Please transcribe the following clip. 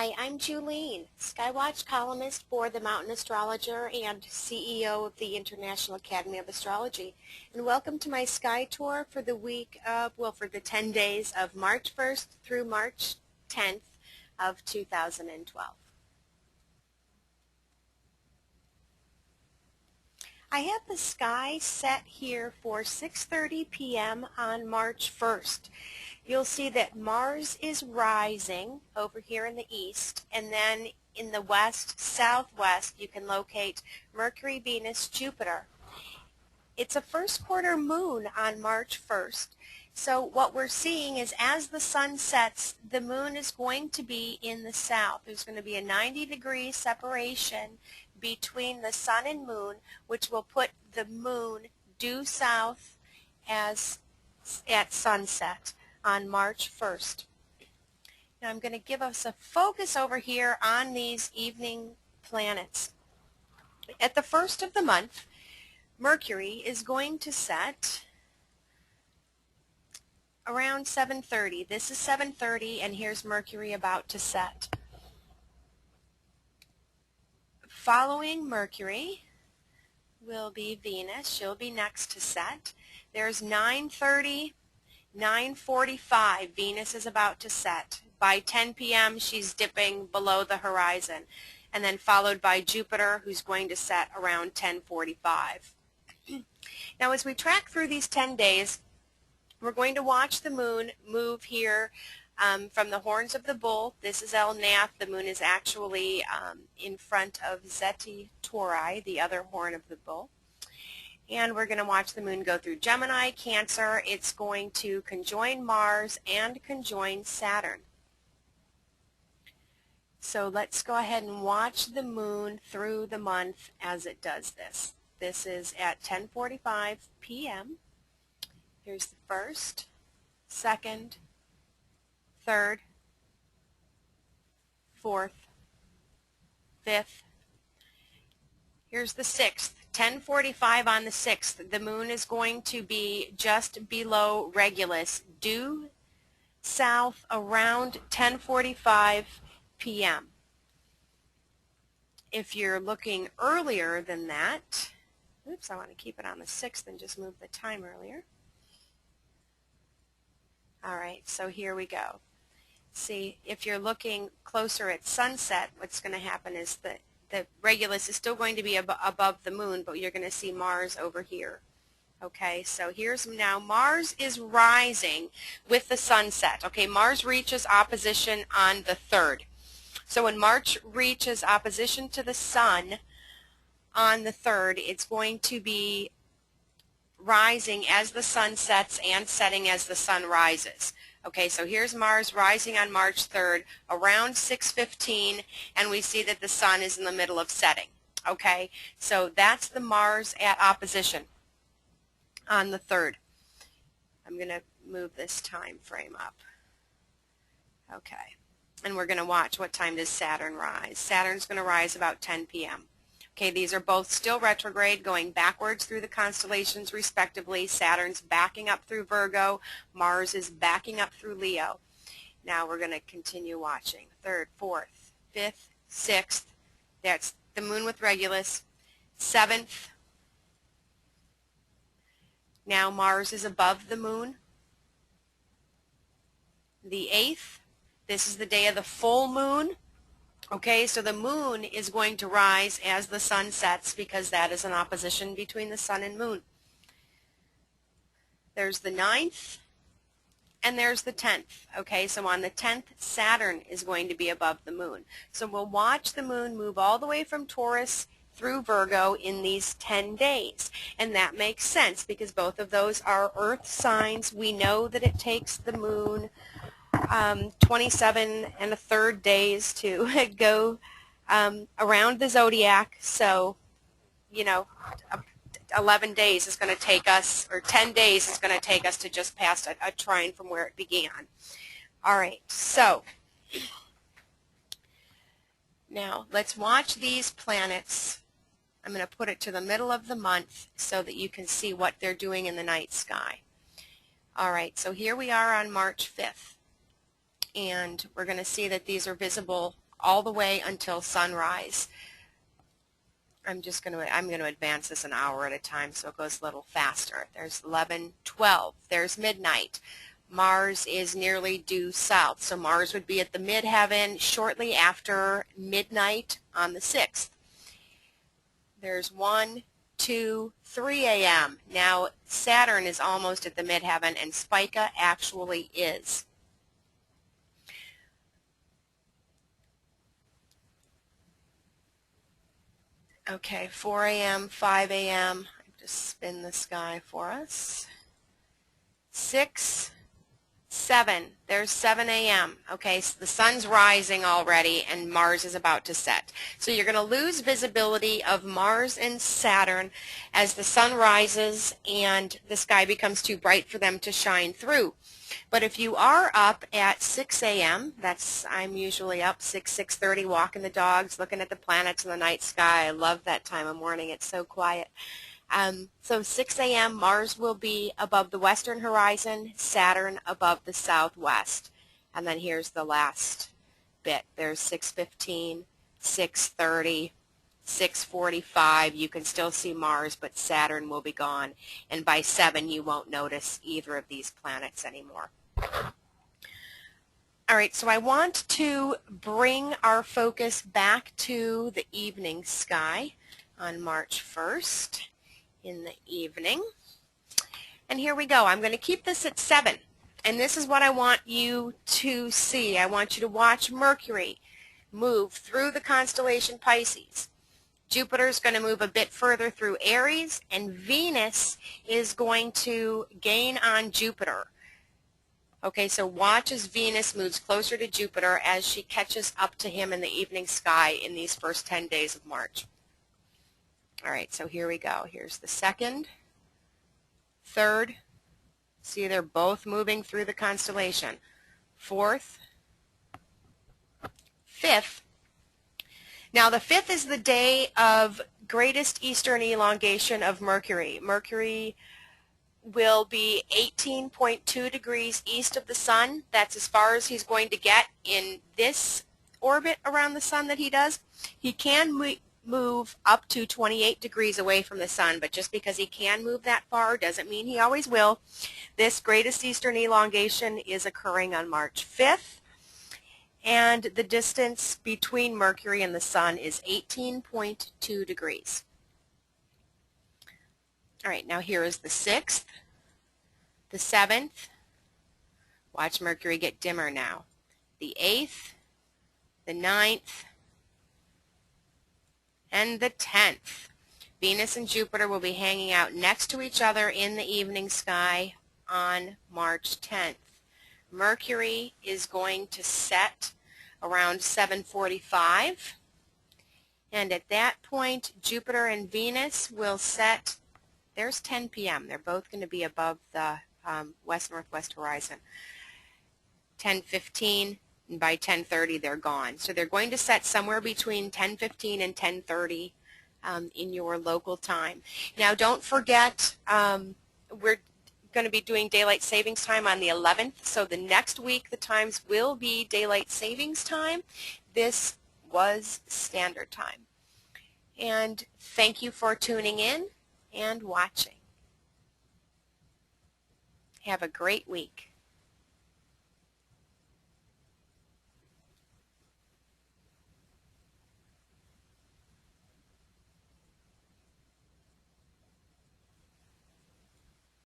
Hi, I'm Julene, Skywatch columnist for the Mountain Astrologer and CEO of the International Academy of Astrology. And welcome to my sky tour for the week of, for the 10 days of March 1st through March 10th of 2012. I have the sky set here for 6:30 p.m. on March 1st. You'll see that Mars is rising over here in the east, and then in the west, southwest, you can locate Mercury, Venus, Jupiter. It's a first quarter moon on March 1st. So what we're seeing is as the sun sets, the moon is going to be in the south. There's going to be a 90-degree separation between the sun and moon, which will put the moon due south at sunset on March 1st. Now I'm going to give us a focus over here on these evening planets. At the first of the month, Mercury is going to set around 7:30. This is 7:30, and here's Mercury about to set. Following Mercury will be Venus. She'll be next to set. There's 9:30, 9:45. Venus is about to set. By 10 p.m. she's dipping below the horizon, and then followed by Jupiter, who's going to set around 10:45. Now as we track through these 10 days, we're going to watch the moon move here from the horns of the bull. This is El Nath. The moon is actually in front of Zeti Tauri, the other horn of the bull. And we're going to watch the moon go through Gemini, Cancer. It's going to conjoin Mars and conjoin Saturn. So let's go ahead and watch the moon through the month as it does this. This is at 10:45 p.m. Here's the first, second, third, fourth, fifth. Here's the sixth. 10:45 on the 6th. The moon is going to be just below Regulus, due south around 10:45 p.m. If you're looking earlier than that, oops, I want to keep it on the 6th and just move the time earlier. All right, so here we go. See, if you're looking closer at sunset, what's going to happen is that the Regulus is still going to be above the moon, but you're going to see Mars over here. Okay, so here's now Mars is rising with the sunset. Okay, Mars reaches opposition on the 3rd. So when Mars reaches opposition to the sun on the 3rd, it's going to be rising as the sun sets and setting as the sun rises. Okay, so here's Mars rising on March 3rd around 6:15, and we see that the sun is in the middle of setting. Okay, so that's the Mars at opposition on the 3rd. I'm going to move this time frame up. Okay, and we're going to watch what time does Saturn rise. Saturn's going to rise about 10 p.m. Okay, these are both still retrograde, going backwards through the constellations respectively. Saturn's backing up through Virgo. Mars is backing up through Leo. Now we're going to continue watching. 3rd, 4th, 5th, 6th. That's the moon with Regulus. 7th. Now Mars is above the moon. The 8th. This is the day of the full moon. Okay, so the moon is going to rise as the sun sets because that is an opposition between the sun and moon. There's the 9th and there's the 10th. Okay, so on the 10th, Saturn is going to be above the moon. So we'll watch the moon move all the way from Taurus through Virgo in these 10 days. And that makes sense because both of those are earth signs. We know that it takes the moon 27 1/3 days to go around the zodiac, so 11 days is going to take us, or 10 days is going to take us to just past a trine from where it began. All right, so now let's watch these planets. I'm going to put it to the middle of the month so that you can see what they're doing in the night sky. All right, so here we are on March 5th. And we're going to see that these are visible all the way until sunrise. I'm going to advance this an hour at a time so it goes a little faster. There's 11, 12. There's midnight. Mars is nearly due south, so Mars would be at the midheaven shortly after midnight on the 6th. There's 1, 2, 3 a.m. Now Saturn is almost at the midheaven and Spica actually is. Okay, 4 a.m., 5 a.m. Just spin the sky for us. 6, 7. There's 7 a.m. Okay, so the sun's rising already and Mars is about to set. So you're going to lose visibility of Mars and Saturn as the sun rises and the sky becomes too bright for them to shine through. But if you are up at 6 a.m., I'm usually up 6:30, walking the dogs, looking at the planets in the night sky. I love that time of morning. It's so quiet. So 6 a.m. Mars will be above the western horizon, Saturn above the southwest. And then here's the last bit. There's 6:15, 6:30, 6:45. You can still see Mars, but Saturn will be gone. And by 7, you won't notice either of these planets anymore. All right, so I want to bring our focus back to the evening sky on March 1st in the evening. And here we go. I'm going to keep this at 7. And this is what I want you to see. I want you to watch Mercury move through the constellation Pisces. Jupiter's going to move a bit further through Aries, and Venus is going to gain on Jupiter. Okay, so watch as Venus moves closer to Jupiter as she catches up to him in the evening sky in these first 10 days of March. All right, so here we go. Here's the 2nd, 3rd. See, they're both moving through the constellation. 4th, 5th. Now the 5th is the day of greatest eastern elongation of Mercury. Mercury will be 18.2 degrees east of the sun. That's as far as he's going to get in this orbit around the sun that he does. He can move up to 28 degrees away from the sun, but just because he can move that far doesn't mean he always will. This greatest eastern elongation is occurring on March 5th. And the distance between Mercury and the sun is 18.2 degrees. All right, now here is the 6th, the 7th. Watch Mercury get dimmer now. The 8th, the 9th, and the 10th. Venus and Jupiter will be hanging out next to each other in the evening sky on March 10th. Mercury is going to set around 7:45, and at that point Jupiter and Venus will set, there's 10 p.m. They're both going to be above the west-northwest horizon. 10:15, and by 10:30 they're gone. So they're going to set somewhere between 10:15 and 10:30 in your local time. Now don't forget, we're going to be doing daylight savings time on the 11th, so the next week the times will be daylight savings time. This was standard time. And thank you for tuning in and watching. Have a great week.